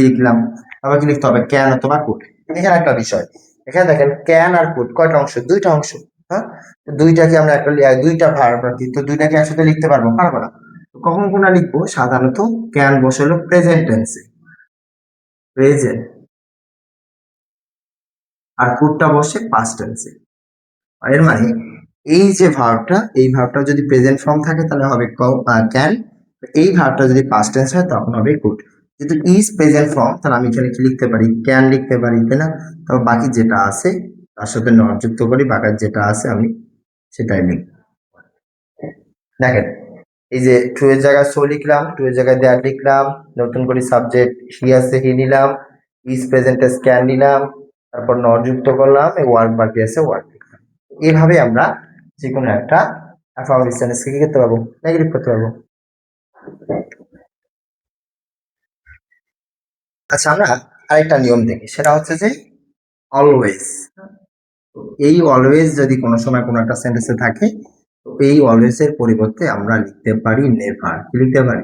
লিখলাম। আবার কি লিখতে হবে ক্যান অথবা কুড। এখানে একটা বিষয়, এখানে দেখেন ক্যান আর কুড কয়টা অংশ, দুইটা অংশ, হ্যাঁ। তো দুইটাকে আমরা একটা দুইটা ভার্ব রাখি, তো দুইটাকে একসাথে লিখতে পারবো না? তো কখন কোনটা লিখবো, সাধারণত ক্যান বসে হলো প্রেজেন্ট টেন্সে, প্রেজেন্ট, আর কুডটা বসে পাস্ট টেন্সে। এর মানে এই যে ভার্বটা, এই ভার্বটা যদি প্রেজেন্ট ফর্ম থাকে তাহলে হবে ক্যান, এই ভার্বটা যদি পাস্ট টেন্স হয় তখন হবে কুড। যেহেতু ইজ প্রেজেন্ট ফর্ম তাহলে আমি এখানে কি লিখতে পারি, ক্যান লিখতে পারি, তাই না? তারপর বাকি যেটা আছে তার সাথে নট যুক্ত করি, বাকি যেটা আছে আমি সেটাই লিখি। দেখেন এই যে টু এর জায়গায় সো লিখলাম, টু এর জায়গায় দ্যাট লিখলাম, নতুন করে সাবজেক্ট হি আছে হি নিলাম, ইজ প্রেজেন্ট ক্যান নিলাম, তারপর নট যুক্ত করলাম, এই ওয়ার্ক বাকি আছে ওয়ার্ক লিখলাম। এইভাবে আমরা যে কোনো একটা অ্যাফার্মেটিভ সেন্টেন্সকে কি করতে পারবো, নেগেটিভ করতে পারবো। আচ্ছা আমরা আরেকটা নিয়ম দেখি, সেটা হচ্ছে যে অলওয়েজ। এই অলওয়েজ যদি কোনো সময় কোনো একটা সেন্টেন্সে থাকে, তো এই অলওয়েজ এর পরিবর্তে আমরা লিখতে পারি নেভার, কি লিখতে পারি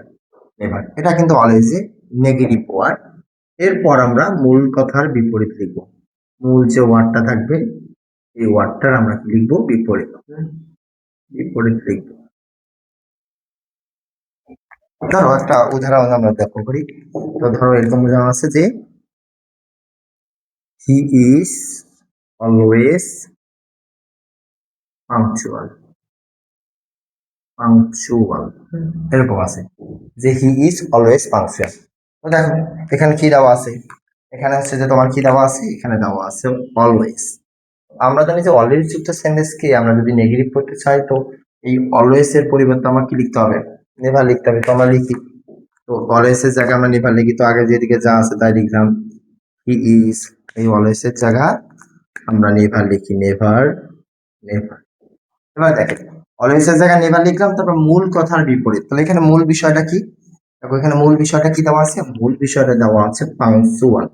নেভার। এটা কিন্তু অলওয়েজ এ নেগেটিভ ওয়ার্ড। এরপর আমরা মূল কথার বিপরীত লিখবো, মূল যে ওয়ার্ডটা থাকবে এই ওয়ার্ডটার আমরা কি লিখবো, বিপরীত, বিপরীত লিখবো। ধরো একটা উদাহরণ আমরা দেখো করি, তো ধরো এরকম উদাহরণ আছে যে he is always punctual, punctual এরকম আছে যে হি ইজ অলওয়েজ পাংচুয়াল। তো দেখো এখানে কি দেওয়া আছে, এখানে হচ্ছে যে তোমার কি দেওয়া আছে, এখানে দেওয়া আছে অলওয়েজ। আমরা জানি যে অলওয়েজ যুক্ত সেন্টেন্স কে আমরা যদি নেগেটিভ করতে চাই, তো এই অলওয়েজ এর পরিবর্তে আমার কি লিখতে হবে, নেভার লিখতে হবে। তো আমরা লিখি, তো অলওয়েজ এর জায়গায় আমরা নেভার লিখি, তো আগে যেদিকে যা আছে তাই লিখলাম হি ইজ, এই অলওয়েজ এর জায়গা আমরা নেভার লিখি, নেভার নেভার। এবার দেখেন অলওয়েজ এর জায়গায় নেভার লিখলাম, তারপর মূল কথার বিপরীত, তাহলে এখানে মূল বিষয়টা কি, দেখো এখানে মূল বিষয়টা কি দেওয়া আছে, মূল বিষয়টা দেওয়া আছে পাংচুয়াল।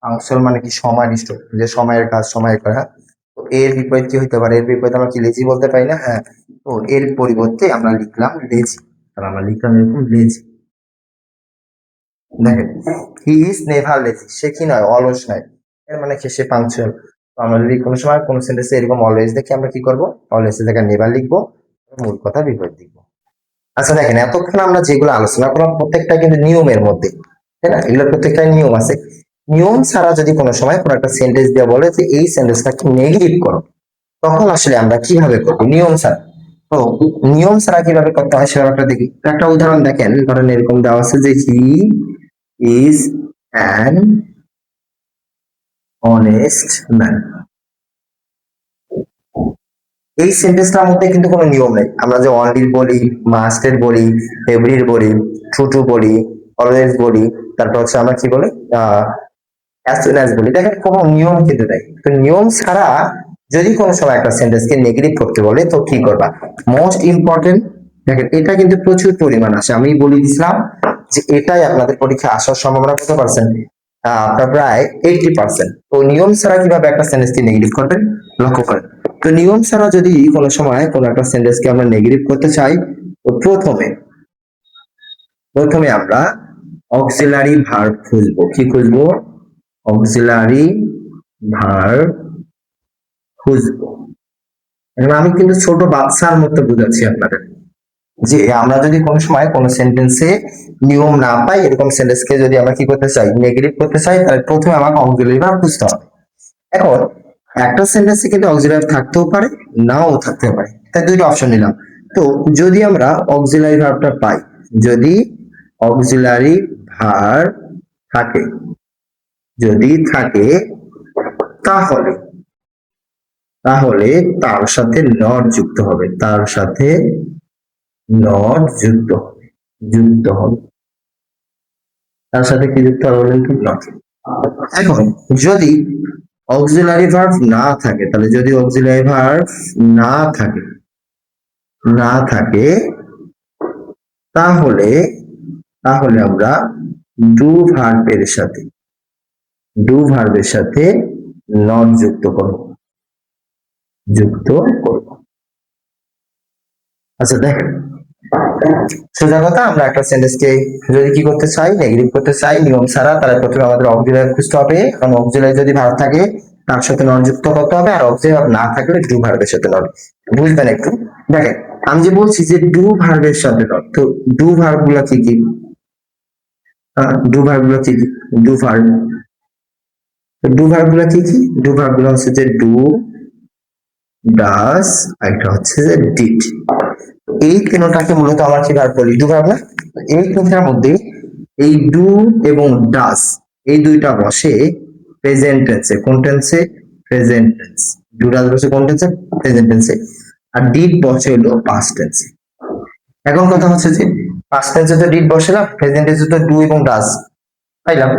পাংচুয়াল মানে কি সময়নিষ্ঠ, যে সময়ের কাজ সময়ে করা। তো এর বিপরীত কি হতে পারে? এর বিপরীত আমরা কি লেজি বলতে পারি না? হ্যাঁ, তো এর পরিবর্তে আমরা লিখলাম লেজি। তাহলে আমরা লিখলাম এরকম লেজি। দেখেন, হি ইজ নেভার লেজি, সে কি নয়? অলস নয়। এর মানে কি? সে পাংচুয়াল। তো আমরা যদি কোনো সময় কোনো সেন্টেন্সে এরকম অলওয়েজ দেখি, আমরা কি করবো? অলওয়েজ এর জায়গায় নেভার লিখবো, মূল কথা বিপরীত লিখবো। আচ্ছা দেখেন, এতক্ষণ আমরা যেগুলো আলোচনা করলাম প্রত্যেকটা কিন্তু নিয়মের মধ্যে, তাই না? এগুলোর প্রত্যেকটা নিয়ম আছে। নিয়ম ছাড়া যদি কোনো সময় কোনো একটা সেন্টেন্স দিয়ে বলে যে এই সেন্টেন্সটাকে নেগেটিভ করো, তখন আসলে আমরা কিভাবে করবো নিয়ম ছাড়া? তো নিয়ম ছাড়া কিভাবে করতে হয় সেটা একটা দেখি। একটা উদাহরণ দেখেন, ধরেন এরকম দেওয়া আছে যে he is an honest man. এই সেন্টেন্সটার মধ্যে কিন্তু কোনো নিয়ম নেই। আমরা যে অনলি বলি, মাস্টের বলি, এভরির বলি, ট্রু টু বলি, অলওয়েজ বলি, তারপর হচ্ছে আমরা কি বলি অ্যাজ সুন অ্যাজ বলি, দেখেন কোনো নিয়ম কিন্তু নেই। তো নিয়ম ছাড়া যদি কোনো সময় একটা সেন্টেন্সকে নেগেটিভ করতে বলে তো কি করবা? মোস্ট ইম্পর্টেন্ট, দেখেন এটা কিন্তু প্রচুর পরিমাণ আসে। আমি বলে দিছিলাম যে এটাই আপনাদের পরীক্ষায় আসার সম্ভাবনা কত পার্সেন্ট? আপনার প্রায় 80%। তো নিয়ম ছাড়া কিভাবে একটা সেন্টেন্সকে নেগেটিভ করবেন লক্ষ্য করেন। তো নিয়ম ছাড়া যদি কোনো সময় কোনো একটা সেন্টেন্সকে আমরা নেগেটিভ করতে চাই, তো প্রথমে প্রথমে আমরা অক্সিলারি ভার্ব খুঁজবো। কি খুঁজবো? অক্সিলারি ভার্ব খুঁজবো। এখন আমি কিন্তু ছোট বাচ্চার মতো বুঝাচ্ছি আপনাদের যে আমরা যদি কোনো সময় কোনো সেন্টেন্সে নিয়ম না পাই, এরকম সেন্টেন্সকে যদি আমরা কি করতে চাই? নেগেটিভ করতে চাই, তাহলে প্রথমে আমাকে অক্সিলারি ভার্ব খুঁজতে হবে। এখন একটা সেন্টেন্সে কিন্তু অক্সিলারি থাকতেও পারে, নাও থাকতে পারে, তাই দুইটা অপশন নিলাম। তো যদি আমরা অক্সিলারি ভার্বটা পাই, যদি অক্সিলারি ভার্ব থাকে, যদি থাকে, তাহলে তাহলে তার সাথে নট যুক্ত হবে, তার সাথে নট যুক্ত হবে, যুক্ত হবে, তার সাথে কি যুক্ত হবে বলেন তো? নট। এখন যদি অক্সিলারি ভার্ব না থাকে, তাহলে যদি অক্সিলারি ভার্ব না থাকে, না থাকে, তাহলে তাহলে আমরা ডু ভার্বের সাথে, ডু ভার্বের সাথে নট যুক্ত করব, যুক্ত করব। আচ্ছা দেখেন, সোজা কথা, আমরা একটা সেন্টেন্সকে যদি কি করতে চাই? নেগেটিভ করতে চাই নিয়ম ছাড়া, তাহলে প্রথমে আমাদের অক্সিলারি খুঁজতে হবে। কারণ অক্সিলারি যদি ভার্ব থাকে তার সাথে নট যুক্ত করতে হবে, আর অক্সিলারি ভার্ব না থাকলে ডু ভার্বের সাথে নট। বুঝবেন একটু? দেখেন, আমি যে বলছি যে ডু ভার্বের সাথে নট, তো ডু ভার্ব গুলা কি কি? ডু ভার্ব গুলা কি কি? ডু ভার্ব, ডু ভার্ব গুলা কি কি? ডু ভার্ব গুলা হচ্ছে যে ডু, ডাস, আর একটা হচ্ছে যে ডিড। এই তিনটাকে মূলত আমরা কি ভার্ব বলি? ডু ভার্ব না? এই তিনটার মধ্যে এই ডু এবং ডাস এই দুইটা বসে প্রেজেন্ট টেন্সে। কোন টেন্সে? Present tense. ডু ডাস বসে কোন টেন্সে? প্রেজেন্ট টেন্সে। আর ডিড বসে হলো পাস্ট টেন্সে। এখন কথা হচ্ছে যে পাস্ট টেন্সে তো ডিড বসে না, প্রেজেন্ট টেন্সে তো ডু এবং ডাস পাইলাম।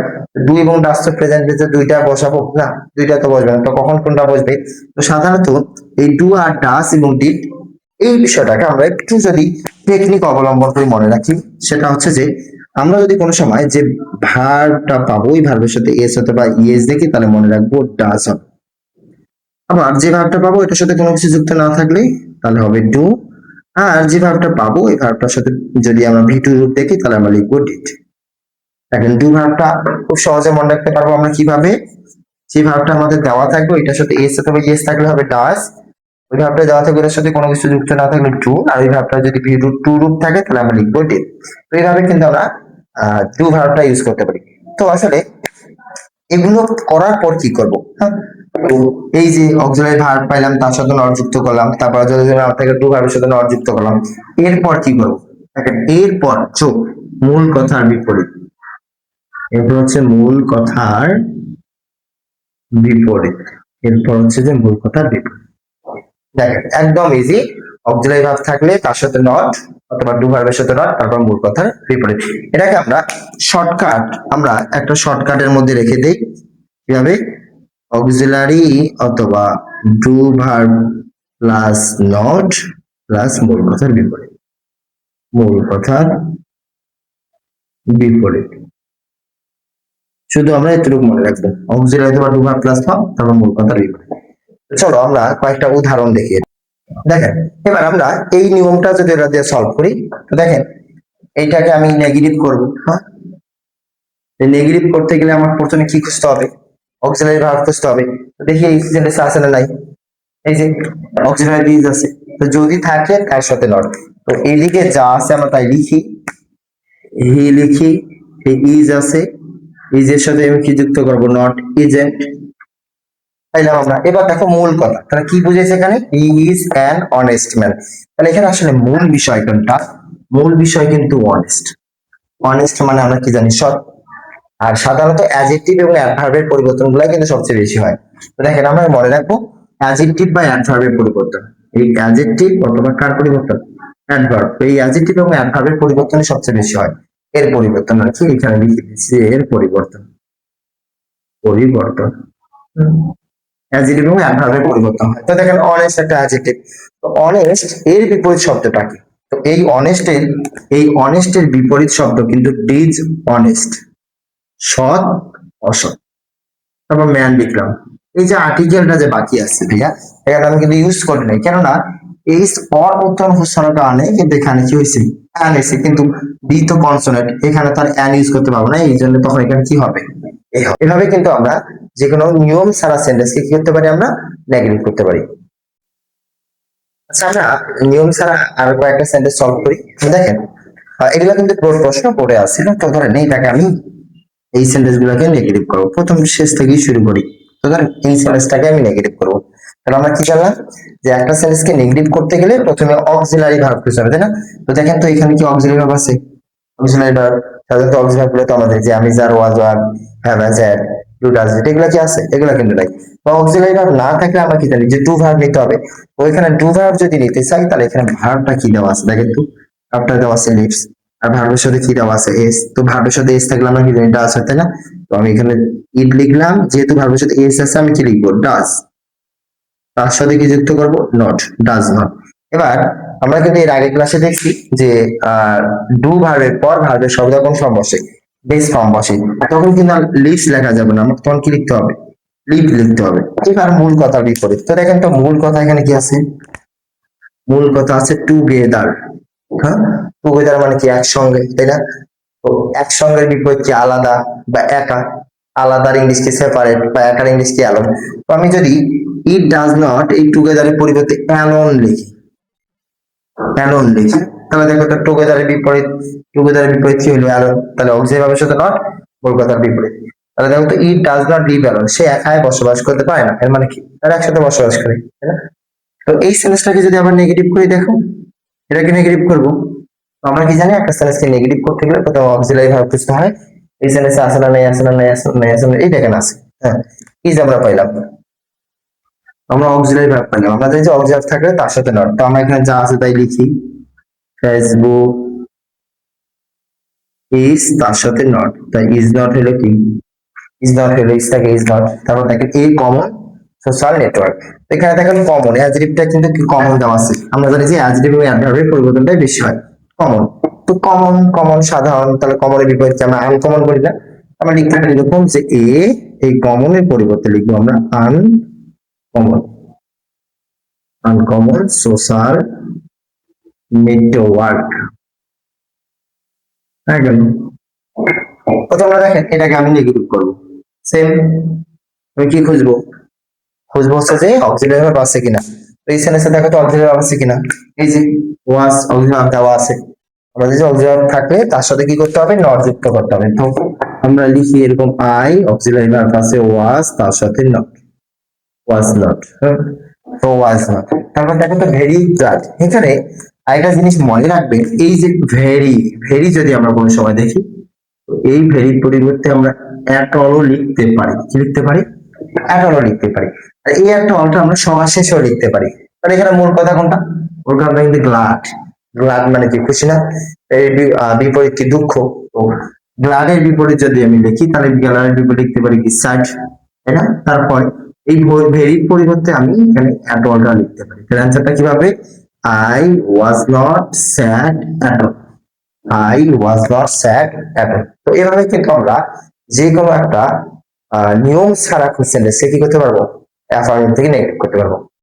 ডু এবং ডাস তো প্রেজেন্ট টেন্সে দুইটা বসাবো না, দুইটা তো বসবে না, তো কখন কোনটা বসবে? তো সাধারণত এই ডু আর ডাস এবং ডিড এই বিষয়টাকে আমরা একটু যদি টেকনিক অবলম্বন করে মনে রাখি, সেটা হচ্ছে যে আমরা যদি কোনো সময় যে ভার্বটা পাবো ওই ভার্বের সাথে এস অথবা ইএস দেখি, তাহলে মনে রাখবো ডাস হবে। আবার যে ভার্বটা পাবো এটার সাথে কোনো কিছু যুক্ত না থাকলে তাহলে হবে ডু। আর যে ভার্বটা পাবো এই ভার্বটার সাথে যদি আমরা ভি2 রূপ দেখি, তাহলে আমরা লিখবো ডিড। দেখেন, ডু ভার্বটা খুব সহজে মনে রাখতে পারবো আমরা কিভাবে? যে ভার্বটা আমাদের দেওয়া থাকবে এটার সাথে এস অথবা ইএস থাকলে হবে ডাস, ওই ভাবটা দেওয়া থাকবে এর সাথে কোনো কিছু যুক্ত না থাকলে ট্রু, আর ওই ভাবটা যদি ভি রুট টু রূপ থাকে তাহলে আমরা লিখবো ডিড। তো এইভাবে কিন্তু আমরা টু ভার্বটা ইউজ করতে পারি। তো আসলে এগুলো করার পর কি করব? হ্যাঁ, তো এই যে অক্সিলারি ভার্ব পাইলাম, তার সাথে নট যুক্ত করলাম, তারপর যদি আমরা থেকে টু ভার্বের সাথে নট যুক্ত করলাম, এরপর কি করব? দেখেন, এরপর চোখ মূল কথার বিপরীত, এরপর হচ্ছে মূল কথার বিপরীত, এরপর হচ্ছে যে মূল কথার বিপরীত। দেখেন একদম ইজি, অক্সিলারি ভার্ব থাকলে তার সাথে নট অথবা ডু ভার্বের সাথে নট, তারপর মূল কথার বিপরীত। এটাকে আমরা শর্টকাট, আমরা একটা শর্টকাটের মধ্যে রেখে দেই। কিভাবে? অক্সিলারি অথবা do verb plus not plus মূল কথার বিপরীত, মূল কথার বিপরীত। শুধু আমরা এতটুকু মনে রাখবো, অক্সিলারি অথবা ডু ভার্ব প্লাস ফর্ম, তারপর মূল কথা বিপরীত। চলো আমরা কয়েকটা উদাহরণ দেখি। দেখেন এবার আমরা এই নিয়মটা যদি এটা দিয়ে সলভ করি, তো দেখেন এইটাকে আমি নেগেটিভ করবো। হ্যাঁ, নেগেটিভ করতে গেলে আমার প্রথমে কি খুঁজতে হবে? অক্সিলারি ভার্ব খুঁজতে হবে। তো দেখি এই সেন্টেন্সে আছে না নাই? এই যে অক্সিলারি ইজ আছে, তো যদি থাকে তার সাথে নট। তো এইদিকে যা আছে আমরা তাই লিখি, হি লিখি, ইজ আছে, ইজ এর সাথে আমি কি যুক্ত করবো? Not isn't. তাইলাম আমরা। এবার দেখো মূল কথা, তাহলে কি বুঝেছে এখানে? He is an honest man. তাহলে এখানে আসলে মূল বিষয় কোনটা? মূল বিষয় কিন্তু অনেস্ট। অনেস্ট মানে আমরা কি জানি? সৎ। আর সাধারণত অ্যাডজেক্টিভ এবং অ্যাডভার্বের পরিবর্তনগুলো কিন্তু সবচেয়ে বেশি হয়। তো দেখেন আমরা মনে রাখবো অ্যাডজেক্টিভ বা অ্যাডভার্বের পরিবর্তন। এই অ্যাডজেক্টিভ অথবা কার পরিবর্তন? অ্যাডভার্ব। এই অ্যাডজেক্টিভ এবং অ্যাডভার্বের পরিবর্তনই সবচেয়ে বেশি হয়। এর পরিবর্তন আর কি এখানে লিখে দিচ্ছি, এর পরিবর্তন। পরিবর্তন অ্যাডজেক্টিভ এবং অ্যাডভার্বের পরিবর্তন হয়। তো দেখেন অনেস্ট একটা অ্যাডজেক্টিভ। তো অনেস্ট এর বিপরীত শব্দটা কি? তো এই অনেস্টের বিপরীত শব্দ কিন্তু ডিজ অনেস্ট, সৎ অসৎ। তারপর ম্যান লিখলাম। এই যে আর্টিকেলটা যে বাকি আছে ভাইয়া, এখানে আমি কিন্তু ইউজ করি নাই, কেননা এই অর উত্তরণ ঘোষণার কারণে কিন্তু এখানে কি হয়েছে? অ্যান এসে, কিন্তু বি তো কনসোনেন্ট, এখানে তার অ্যান ইউজ করতে পারবো না, এই জন্য তখন এখানে কি হবে? এ হবে। এভাবে কিন্তু আমরা যে কোনো নিয়ম ছাড়া সেন্টেন্সকে কি করতে পারি? আমরা নেগেটিভ করতে পারি। আচ্ছা আমরা নিয়ম ছাড়া আর কয়েকটা সেন্টেন্স সলভ করি। দেখেন এগুলো কিন্তু প্রশ্ন পড়ে আসছে না, তো ধরেন এইটাকে আমি এই সেন্টেন্স গুলোকে নেগেটিভ করবো। প্রথম শেষ থেকেই শুরু করি। তো ধরেন এই সেন্টেন্সটাকে আমি নেগেটিভ করবো। তাহলে আমরা কি জানলাম? যে একটা সেন্টেন্সকে নেগেটিভ করতে গেলে প্রথমে অক্সিলারি ভার্ব খুঁজতে হবে, তাই না? তো দেখেন তো এখানে কি অক্সিলারি ভার্ব আছে? অক্সিলারি ভার্ব সাধারণত অক্সিলারি ভার্ব গুলো তো আমাদের যে আমি, যার, was, were, have, has, had, do, does, এগুলো কি আছে? এগুলো কিন্তু নাই। তো অক্সিলারি ভার্ব না থাকলে আমরা কি জানি? যে ডু ভার্ব নিতে হবে। তো এখানে ডু ভার্ব যদি নিতে চাই, তাহলে এখানে ভার্বটা কি দেওয়া আছে দেখেন তো। ভার্বটা দেওয়া আছে লিভস, আর ভার্বের সাথে কি দেওয়া আছে? এস। তো ভার্বের সাথে এস থাকলে আমরা কি জানি? ডাজ হয়, তাই না? তো আমি এখানে ইট লিখলাম, যেহেতু ভার্বের সাথে এস আছে আমি কি লিখবো? ডাজ। তার সাথে কি যুক্ত করবো? Not, does not. এবার আমরা কিন্তু এর আগের ক্লাসে দেখছি যে ডু ভার্বের পর ভার্বের শব্দ কোন ফর্ম বসে? বেস ফর্ম বসে। তখন কিন্তু লিভস লেখা যাবে না, আমাকে তখন কি লিখতে হবে? লিভ লিখতে হবে। এবার মূল কথা বিপরীত। তো দেখেন তো মূল কথা এখানে কি আছে? মূল কথা আছে টুগেদার। হ্যাঁ, টুগেদার মানে কি? একসঙ্গে, তাই না? তো একসঙ্গের বিপরীত কি? আলাদা বা একা। আলাদার ইংলিশ কি? সেপারেট, বা একার ইংলিশ কি? অ্যালোন। তো আমি যদি ইট ডাজ নট এই টুগেদারের পরিবর্তে অ্যালোন লিখি, অ্যালোন লিখি, তাহলে দেখো তো টুগেদারের বিপরীত কি হলো? অ্যালোন। তাহলে অক্সিলারি ভার্বের সাথে নট, মূল কথার বিপরীত। তাহলে দেখো তো it does not live alone, সে একাই বসবাস করতে পারে না, এর মানে কি? তারা একসাথে বসবাস করে, তাই না? তো এই সেন্টেন্সটাকে যদি আবার নেগেটিভ করি, দেখো এটাকে নেগেটিভ করবো। আমরা কি জানি? একটা সেন্টেন্সকে নেগেটিভ করতে গেলে প্রথমে অক্সিলারি ভার্ব খুঁজতে হয়। এই সেন্টেন্সে আছে না নাই? আছে না নাই? আছে না নাই? আছে না? এই দেখেন আছে। হ্যাঁ, ইজ আমরা পাইলাম, আমরা অক্সিলারি ভার্ব পাইলাম। আমরা জানি যে অক্সিলারি থাকলে তার সাথে নট। তো আমরা এখানে যা আছে তাই লিখি। ফেসবুক ইজ তার সাথে নট, তাই ইজ নট হলো কি? ইজ নট হলো, ইজ থাকে ইজ নট। তারপর দেখেন এই কমন সোশ্যাল নেটওয়ার্ক। এখানে দেখেন কমন, অ্যাডজেক্টিভটা কিন্তু কি কমন দেওয়া আছে। আমরা জানি যে অ্যাডজেক্টিভ এবং অ্যাডভার্বের পরিবর্তনটাই বেশি হয়। কমন, তো কমন কমন সাধারণ, তাহলে কমনের বিপরীত আমরা আনকমন বলি না? আমরা লিখতে পারি এরকম যে এই কমনের পরিবর্তে লিখবো আমরা আনকমন। Uncommon social network. হ্যাঁ গেল। প্রথমে দেখেন এটাকে আমি নেগেটিভ করবো। সেম, আমি কি খুঁজবো? খুঁজবো হচ্ছে যে অক্সিলারি ভার্ব আছে কিনা। তো এই সেন্টেন্সে দেখো তো অক্সিলারি ভার্ব আছে কিনা। এই যে ওয়াজ অক্সিলারি ভার্ব দেওয়া আছে। আমাদের যে অক্সিলারি ভার্ব থাকলে তার সাথে কি করতে হবে? নট যুক্ত করতে হবে। তো আমরা লিখি এরকম আই অক্সিলারি ভার্ব আছে ওয়াজ, তার সাথে নট, ওয়াজ নট। তো ওয়াজ নট। তারপর দেখো তো ভেরি গ্লাড। এখানে আরেকটা জিনিস মনে রাখবেন, এই যে ভেরি, ভেরি যদি আমরা কোনো সময় দেখি, এই ভেরির পরিবর্তে আমরা অ্যাট অলও লিখতে পারি। কি লিখতে পারি? অ্যাট অলও লিখতে পারি। আর এই একটা অলটা আমরা সবার শেষেও লিখতে পারি। তাহলে এখানে মূল কথা কোনটা? মূল কথা কিন্তু গ্লাড। গ্লাড মানে কি? খুশি না? এর বিপরীত কি? দুঃখ। তো গ্লাডের বিপরীত যদি আমি লিখি, তাহলে গ্লাডের বিপরীত লিখতে পারি কি? স্যাড, তাই না? তারপর এই ভেরির পরিবর্তে আমি এখানে অ্যাট অলটা লিখতে পারি। তাহলে অ্যান্সারটা কিভাবে? I was not sad at all. I was not sad at all. তো এভাবে কিন্তু আমরা যে কোনো একটা নিয়ম ছাড়া সেন্টেন্সকে কি করতে পারবো, অ্যাফার্মেটিভ থেকে নেগেটিভ করতে পারবো।